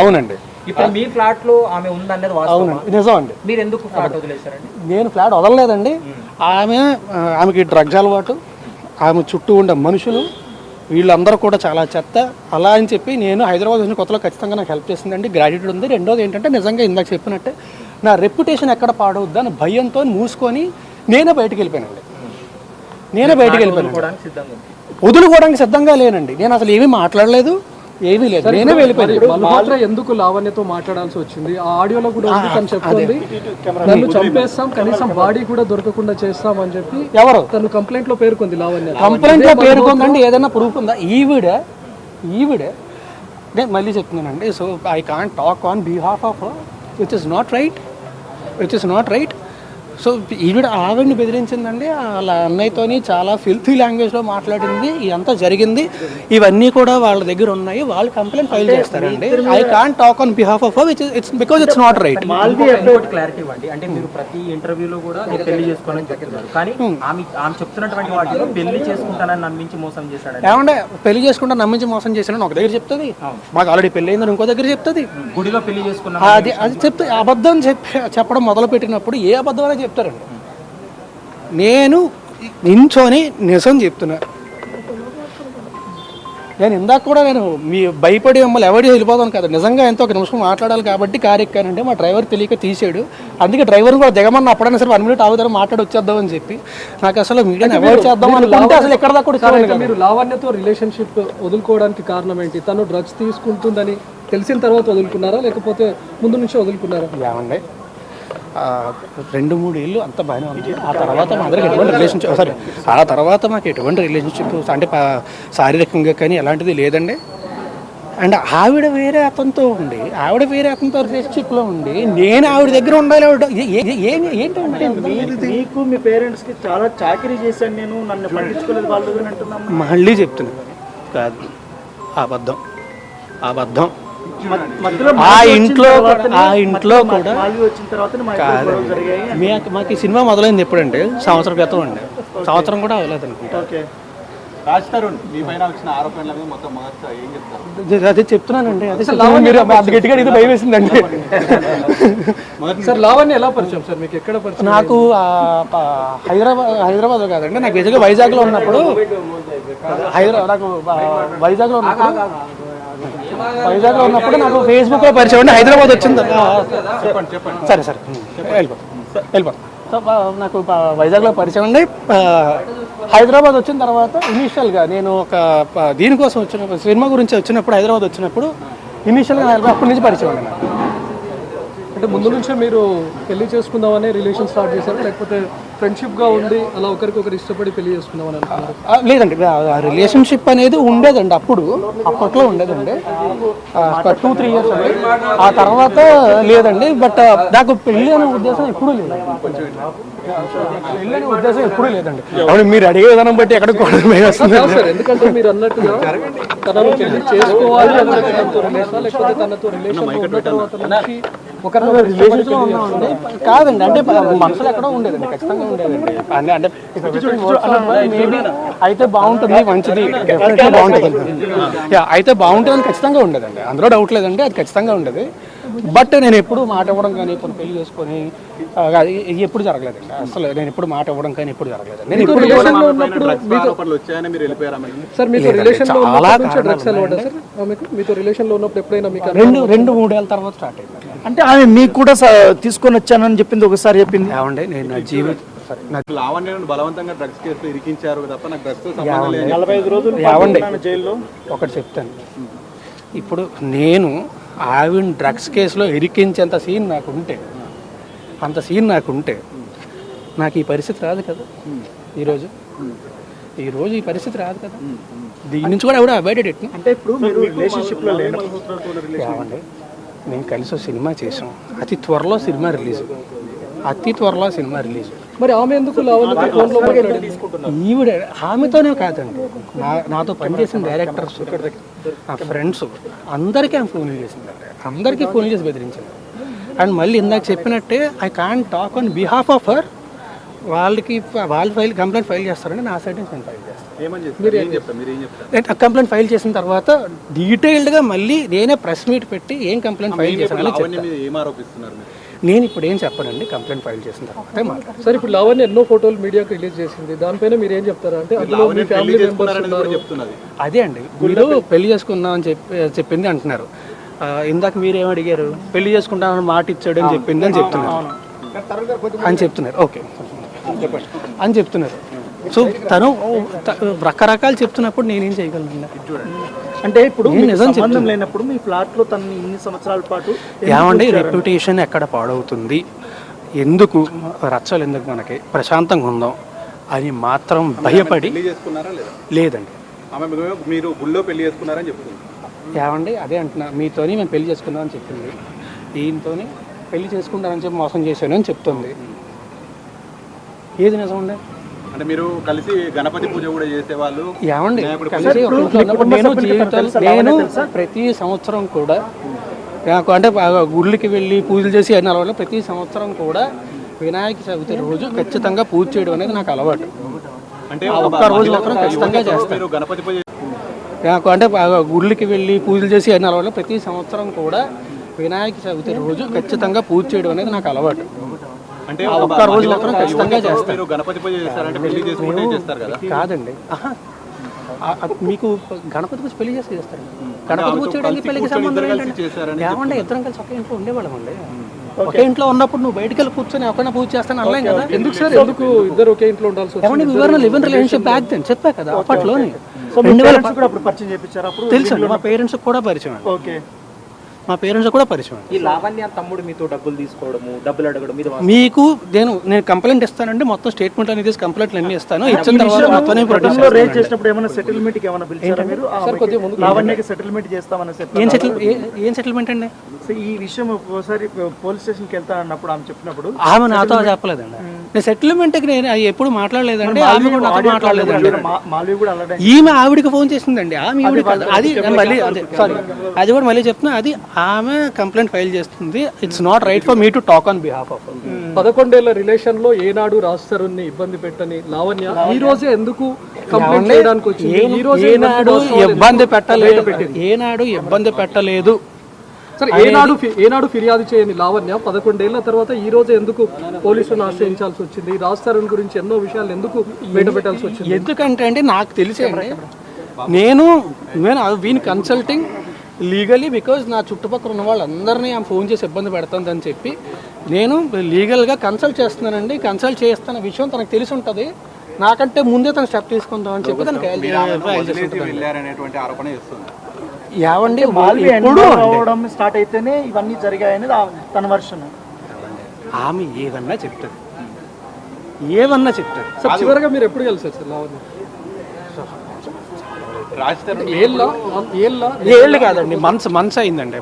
అవునండి. ఇప్పుడు మీ ఫ్లాట్ లో ఆమె ఉందనేది అవునండి, నిజం అండి. మీరు ఎందుకు ఫ్లాట్ వదిలేశారండి? నేను ఫ్లాట్ వదలలేదండి. ఆమెకి డ్రగ్స్ అలవాటు, ఆమె చుట్టూ ఉండే మనుషులు వీళ్ళందరూ కూడా చాలా చెత్త. అలా అని చెప్పి నేను హైదరాబాద్ వచ్చిన కొత్తలో ఖచ్చితంగా నాకు హెల్ప్ చేసిందండి, గ్రాడ్యుయేట్ ఉంది. రెండోది ఏంటంటే నిజంగా ఇందాక చెప్పినట్టే నా రెప్యుటేషన్ ఎక్కడ పాడవద్దు అని భయంతో మూసుకొని నేనే బయటకు వెళ్ళిపోయానండి. వదులుకోవడానికి సిద్ధంగా లేనండి. నేను అసలు ఏమీ మాట్లాడలేదు, ఏమీ లేదు, నేనే వెళ్ళిపోయాను. ఎందుకు లావణ్యతో మాట్లాడాల్సి వచ్చింది? ఆ ఆడియోలో కూడా ఉంది, తను చెప్తుంది నన్ను చంపేస్తాం, కనీసం బాడీ కూడా దొరకకుండా చేస్తాం అని చెప్పి. ఎవరు? తను కంప్లైంట్ లో పేర్కొంది లావణ్య. కంప్లైంట్ లో పేర్కొందండి. ఏదైనా ప్రూఫ్ ఉందా? ఈవిడే నేను మళ్ళీ చెప్తున్నానండి. So I can't talk on behalf of which is not right. So ఆవిడని బెదిరించిందండి, వాళ్ళ అన్నయ్యతోని చాలా ఫిల్తీ లాంగ్వేజ్లో మాట్లాడింది. ఇదంతా జరిగింది, ఇవన్నీ కూడా వాళ్ళ దగ్గర ఉన్నాయి. వాళ్ళు కంప్లైంట్ ఫైల్ చేస్తారండి. I can't talk on behalf of it's because it's not right. Clarity ఇవ్వండి. అంటే మీరు ప్రతి ఇంటర్వ్యూలో కూడా పెళ్లి చేసుకోవాలని చెప్తున్నారు, కానీ ఆమె చెప్తున్నటువంటి వాటిలో పెళ్లి చేసుకుంటానని నమ్మించి మోసం చేశాడు. ఏమంటే పెళ్లి చేసుకుంటా నమ్మించి మోసం చేశానని ఒక దగ్గర చెప్తుంది, మాకు ఆల్రెడీ పెళ్లి అయిందని ఇంకో దగ్గర చెప్తుంది. గుడిలో పెళ్లి చేసుకున్నా అది చెప్తే అబద్ధం చెప్పడం మొదలు పెట్టినప్పుడు ఏ అబద్ధం అనేది చెప్తారండి. నేను నించోని నిజం చెప్తున్నా. నేను ఇందాక కూడా నేను మీ భయపడి మమ్మల్ని ఎవరి వెళ్ళిపోతాను కదా, నిజంగా ఎంతో ఒక నిమిషం మాట్లాడాలి కాబట్టి కారు ఎక్కానంటే మా డ్రైవర్ తెలియక తీసాడు. అందుకే డ్రైవర్ని కూడా దిగమన్నా అప్పుడైనా సరే 1 మినిట్ ఆగుతారు మాట్లాడి వచ్చేద్దాం అని చెప్పి. నాకు అసలు మీడియాని అవాయిడ్ చేద్దాం అనుకుంటే అసలు ఎక్కడ దాకా కూడా. మీరు లావణ్యతో రిలేషన్షిప్ వదులుకోవడానికి కారణం ఏంటి? తను డ్రగ్స్ తీసుకుంటుందని తెలిసిన తర్వాత వదులుకున్నారా, లేకపోతే ముందు నుంచి వదులుకున్నారా? ఏమండి, 2-3 ఏళ్ళు అంత బాగానే ఉంది. ఆ తర్వాత మా అందరికి ఎటువంటి రిలేషన్షిప్ అంటే శారీరకంగా కానీ ఎలాంటిది లేదండి. అండ్ ఆవిడ వేరే అతనితో రిలేషన్షిప్లో ఉండి నేను ఆవిడ దగ్గర ఉండాలి. ఏంటంటే మీకు మీ పేరెంట్స్కి చాలా చాకరీ చేశాను నేను, నన్ను పట్టించుకోలేదు వాళ్ళు అంటున్నాను. మళ్ళీ చెప్తున్నాను, కాదు, అబద్ధం. ఆ ఇంట్లో కూడా మాకు ఈ సినిమా మొదలైంది ఎప్పుడంటే సంవత్సరం క్రితం అండి. సంవత్సరం కూడా అవ్వలేదు అనుకుంటా. అదే చెప్తున్నానండి. అదే గట్టిగా ఇది భయం వేసిందండి. సార్ లావణ్య ఎలా పరిచయం సార్ మీకు? ఎక్కడ పరిచయం? నాకు హైదరాబాద్ కాదండి, నాకు నిజంగా వైజాగ్లో ఉన్నప్పుడు నాకు ఫేస్బుక్లో పరిచయం అండి. హైదరాబాద్ వచ్చింది. సరే వెళ్ళిపోతాం. సో నాకు వైజాగ్లో పరిచయం అండి. హైదరాబాద్ వచ్చిన తర్వాత ఇనీషియల్గా నేను ఒక దీనికోసం వచ్చినప్పుడు, సినిమా గురించి వచ్చినప్పుడు హైదరాబాద్ వచ్చినప్పుడు ఇనీషియల్గా అప్పటి నుంచి పరిచయం అండి నాకు. అంటే ముందు నుంచే మీరు పెళ్లి చేసుకుందామని రిలేషన్ స్టార్ట్ చేశారు, లేకపోతే ఫ్రెండ్షిప్గా ఉండి అలా ఒకరికొకరు ఇష్టపడి పెళ్లి చేసుకుందామని అనుకున్నారు? లేదండి, రిలేషన్షిప్ అనేది ఉండేదండి, అప్పట్లో ఉండేదండి. 2-3 ఇయర్స్ అండి. ఆ తర్వాత లేదండి. బట్ నాకు పెళ్ళి అనే ఉద్దేశం ఎప్పుడూ లేదండి. అవును, మీరు అడిగే విధానం బట్టి ఎక్కడ సార్, ఎందుకంటే మీరు అన్నట్టుగా తనను పెళ్లి చేసుకోవాలి లేకపోతే తనతో రిలేషన్స్లో ఉన్నామండి. కాదండి, అంటే మనసులో ఎక్కడో ఉండేదండి, ఖచ్చితంగా ఉండేదండి. అంటే మేబీ అయితే బాగుంటుంది, మంచిది, డెఫినెట్గా బాగుంటుంది, అయితే బాగుంటుందని ఖచ్చితంగా ఉండేదండి, అందులో డౌట్ లేదండి, అది ఖచ్చితంగా ఉండేది. బట్ నేను ఎప్పుడు మాట ఇవ్వడం కానీ పెళ్లి చేసుకొని ఎప్పుడు జరగలేదండి. అసలు నేను ఎప్పుడు మాట ఇవ్వడం కానీ ఎప్పుడు జరగలేదండి. నేను ఇప్పుడు చాలా 2-3 ఏళ్ళ తర్వాత స్టార్ట్ అయింది. అంటే ఆమె మీకు కూడా తీసుకొని వచ్చానని చెప్పింది, ఒకసారి చెప్పింది. ఏమండి, నేను నా జీవితం లావణ్యను బలవంతంగా డ్రగ్స్ కేసులో ఇరికించారు తప్ప నాకు డ్రగ్స్ 45 రోజులు జైల్లో. ఒకటి చెప్తాను, ఇప్పుడు నేను ఆవిడ డ్రగ్స్ కేసులో ఇరికించేంత సీన్ నాకుంటే, నాకు ఈ పరిస్థితి రాదు కదా. ఈరోజు ఈ పరిస్థితి రాదు కదా. దీని నుంచి కూడా అవాయిడెడ్ ఎట్. అంటే ఇప్పుడు మీరు రిలేషన్షిప్లో ఏమండి, నేను కలిసి సినిమా చేసాం, అతి త్వరలో సినిమా రిలీజ్. మరి ఆమె ఎందుకు ఈవిడ ఆమెతోనే కాదండి, నాతో పనిచేసిన డైరెక్టర్స్, నా ఫ్రెండ్స్ అందరికీ ఆమె ఫోన్లు చేసిందండి, అందరికీ ఫోన్లు చేసి బెదిరించింది. అండ్ మళ్ళీ ఇందాక చెప్పినట్టే I can't talk on behalf of her వాళ్ళకి వాళ్ళు కంప్లైంట్ ఫైల్ చేస్తారండి, నా సైడ్ నుంచి నేను ఫైల్ చేస్తాను. ఏమని చెప్తారు? ఏం చెప్తారు? మీరు ఏం చెప్తారు? కంప్లైంట్ ఫైల్ చేసిన తర్వాత డీటెయిల్డ్గా మళ్ళీ నేనే ప్రెస్ మీట్ పెట్టి ఏం కంప్లైంట్ ఫైల్ చేశాను అవన్నీ మీరు ఏం ఆరోపిస్తున్నారు మీరు? నేను ఇప్పుడు ఏం చెప్పనండి, కంప్లైంట్ ఫైల్ చేసిన తర్వాత సార్ ఇప్పుడు లావణ్య ఎన్నో ఫోటోలు మీడియాకి రిలీజ్ చేసింది, దానిపైన మీరు ఏం చెప్తారా? అంటే అందులో మీ ఫ్యామిలీ మెంబర్స్ ఉన్నారు. చెప్తున్నది అదే అండి, మీరు పెళ్లి చేసుకుందాం అని చెప్పింది అంటున్నారు. ఇందాక మీరు ఏం అడిగారు, పెళ్లి చేసుకుంటామని మాట ఇచ్చాడు అని చెప్పింది అని చెప్తున్నారు ఓకే అని చెప్తున్నారు. సో తను రకరకాలు చెప్తున్నప్పుడు నేనేం చేయగలను? అంటే ఇప్పుడు సంబంధం లేనప్పుడు మీ ఫ్లాట్ లో తన ఇన్ని సంవత్సరాల పాటు ఏమండి రెప్యుటేషన్ ఎక్కడ పాడవుతుంది, ఎందుకు రచ్చలు, ఎందుకు మనకి ప్రశాంతంగా ఉందాం అని మాత్రం భయపడి. పెళ్లి చేసుకున్నారా లేదా? లేదండి. ఆమె మీరు గుళ్ళో పెళ్లి చేసుకున్నారని చెప్తుంది. ఏమండి అదే అంటున్నా, మీతోని మేము పెళ్లి చేసుకుందామని చెప్పింది, ఈయనతోని పెళ్లి చేసుకుంటానని చెప్పి మోసం చేశాను అని చెప్తుంది. ఏది నిజం ఉండే? అంటే మీరు కలిసి గణపతి పూజ కూడా చేసేవాళ్ళు. ఏమండి కలిసి ఒక ఇంట్లో ఉన్నప్పుడు నేను జీవితంలో ప్రతి సంవత్సరం కూడా నాకు అంటే గుళ్ళకి వెళ్ళి పూజలు చేసి అన్ని అలవాటు. ప్రతి సంవత్సరం కూడా వినాయక చవితి రోజు ఖచ్చితంగా పూజ చేయడం అనేది నాకు అలవాటు. అంటే ఒక్క రోజు మాత్రం ఖచ్చితంగా చేస్తాను. గణపతి పూజ నాకు అంటే గుళ్ళకి వెళ్ళి పూజలు చేసి అన్ని అలవాటు. ప్రతి సంవత్సరం కూడా వినాయక చవితి రోజు ఖచ్చితంగా పూజ చేయడం అనేది నాకు అలవాటు. అంటే ఒక్క రోజు మాత్రం ఖచ్చితంగా చేస్తాను. మీరు గణపతి పూజ చేస్తారంటే పెళ్లి చేసుకుంటే చేస్తారు కదా? కాదండి, మీకు గణపతి పూజ పెళ్లి చేసి చేస్తారు. గణపతి పూజ చేయడానికి పెళ్లికి సంబంధం ఏంటంటే ఏమంటే ఇద్దరం కలిసి ఒకే ఇంట్లో ఉండేవాళ్ళం అండి. ఒకే ఇంట్లో ఉన్నప్పుడు నువ్వు బయటకు వెళ్ళి కూర్చొని ఒకరిని పూజ చేస్తాను అనలేం కదా. ఎందుకు సార్, ఎందుకు ఇద్దరు ఒకే ఇంట్లో ఉండాల్సి వచ్చింది? ఏమంటే వివరణ live in relationship back then చెప్పా కదా అప్పట్లోని. పరిచయం చేయించారు అప్పుడు? తెలుసండి, మా పేరెంట్స్ కూడా పరిచయం. ఓకే, మా పేరెంట్స్ కూడా పరిచయం. ఈ లావణ్య తమ్ముడు మీతో డబ్బులు తీసుకోవడము, డబ్బులు అడగడం మీద మీకు నేను కంప్లైంట్ ఇస్తానంటే మొత్తం స్టేట్మెంట్ అనేది కంప్లైంట్లు అన్ని ఇస్తాను. ఇచ్చిన తర్వాత మొత్తం ప్రొడ్యూస్ రేట్ చేసినప్పుడు ఏమైనా సెటిల్మెంట్ కి ఏమైనా పిలిచారా మీరు? లావణ్యకి సెటిల్మెంట్ చేస్తామని ఏం సెటిల్మెంట్ అండి? ఈ విషయం ఒకసారి పోలీస్ స్టేషన్ కి వెళ్తా అన్నప్పుడు ఆమె చెప్పినప్పుడు ఆమె నాతో చెప్పలేదండి. నేను సెటిల్మెంట్కి నేను ఎప్పుడు మాట్లాడలేదండి, ఆమె కూడా నాతో మాట్లాడలేదండి. మాల్వి కూడా అలాగే ఈమె ఆవిడికి ఫోన్ చేసిందండి. ఆమె అది మళ్ళీ సారీ అది కూడా మళ్ళీ చెప్తున్నా, అది ఆమె కంప్లైంట్ ఫైల్ చేస్తుంది. It's not right for me to talk on behalf of. 11 ఏళ్ల రిలేషన్ లో ఏనాడు రాస్తారుని ఇబ్బంది పెట్టని లావణ్య ఈ రోజే ఎందుకు కంప్లైంట్ చేయడానికి వచ్చింది? ఈ రోజు ఏనాడు ఇబ్బంది పెట్టలేదు. సరే, ఏనాడు ఫిర్యాదు చేయని లావణ్య 11 ఏళ్ల తర్వాత ఈ రోజు ఎందుకు పోలీసులను ఆశ్రయించాల్సి వచ్చింది? రాస్తారని గురించి ఎన్నో విషయాలు ఎందుకు బయట పెట్టాల్సి వచ్చింది? ఎందుకంటే అండి నాకు తెలిసేయండి, నేను వీని కన్సల్టింగ్ లీగలీ బికాజ్ నా చుట్టుపక్కల ఉన్న వాళ్ళందరినీ ఆమె ఫోన్ చేసి ఇబ్బంది పెడుతుందని చెప్పి నేను లీగల్గా కన్సల్ట్ చేస్తున్నానండి. కన్సల్ట్ చేస్తున్న విషయం తనకు తెలిసి ఉంటుంది. నాకంటే ముందే తను స్టెప్ తీసుకుందాం అని చెప్పి తనకి వెళ్ళారనేటువంటి ఆరోపణ చేస్తుంది. ఏవండి స్టార్ట్ అయితేనే ఇవన్నీ జరిగాయని తన వర్షన్. ఆమె ఏదన్నా చెప్తుంది. సార్ చివరిగా మీరు ఎప్పుడు కలిసారు సార్ లావణ్య? రాజ్ తరుణ్ ఏళ్ళ ఏళ్ళు కాదండి, మంత్స్ అయిందండి.